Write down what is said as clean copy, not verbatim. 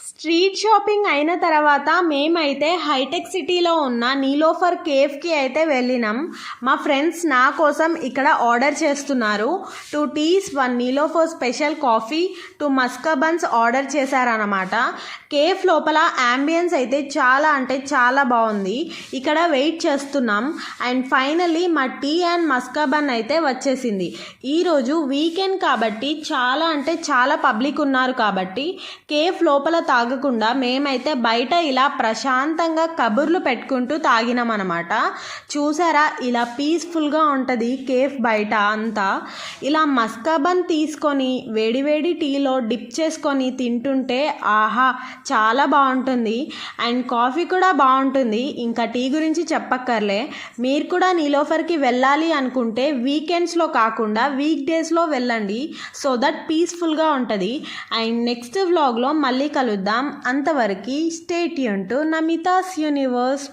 Street shopping అయిన తర్వాత మేమైతే హైటెక్ సిటీలో ఉన్న నీలోఫర్ కేఫ్కి అయితే వెళ్ళినాం. మా ఫ్రెండ్స్ నా కోసం ఇక్కడ ఆర్డర్ చేస్తున్నారు. 2 teas 1 Niloufer special coffee 2 maska buns order చేశారనమాట. కేఫ్ లోపల యాంబియన్స్ అయితే చాలా అంటే చాలా బాగుంది. ఇక్కడ వెయిట్ చేస్తున్నాం అండ్ ఫైనల్లీ మా టీ అండ్ మస్కా బన్ అయితే వచ్చేసింది. ఈరోజు వీకెండ్ కాబట్టి చాలా అంటే చాలా పబ్లిక్ ఉన్నారు కాబట్టి కేఫ్ లోపల తాగకుండా మేమైతే బయట ఇలా ప్రశాంతంగా కబుర్లు పెట్టుకుంటూ తాగినాం అనమాట. చూసారా, ఇలా పీస్ఫుల్గా ఉంటుంది కేఫ్ బయట అంతా. ఇలా మస్కాబన్ తీసుకొని వేడివేడి టీలో డిప్ చేసుకొని తింటుంటే ఆహా చాలా బాగుంటుంది. అండ్ కాఫీ కూడా బాగుంటుంది. ఇంకా టీ గురించి చెప్పక్కర్లే. మీరు కూడా నీలోఫర్కి వెళ్ళాలి అనుకుంటే వీకెండ్స్లో కాకుండా వీక్ డేస్లో వెళ్ళండి. సో దట్ పీస్ఫుల్గా ఉంటుంది. అండ్ నెక్స్ట్ వ్లాగ్లో మళ్ళీ కలుద్దాం. అంతవరకు stay tune to Namitha's universe.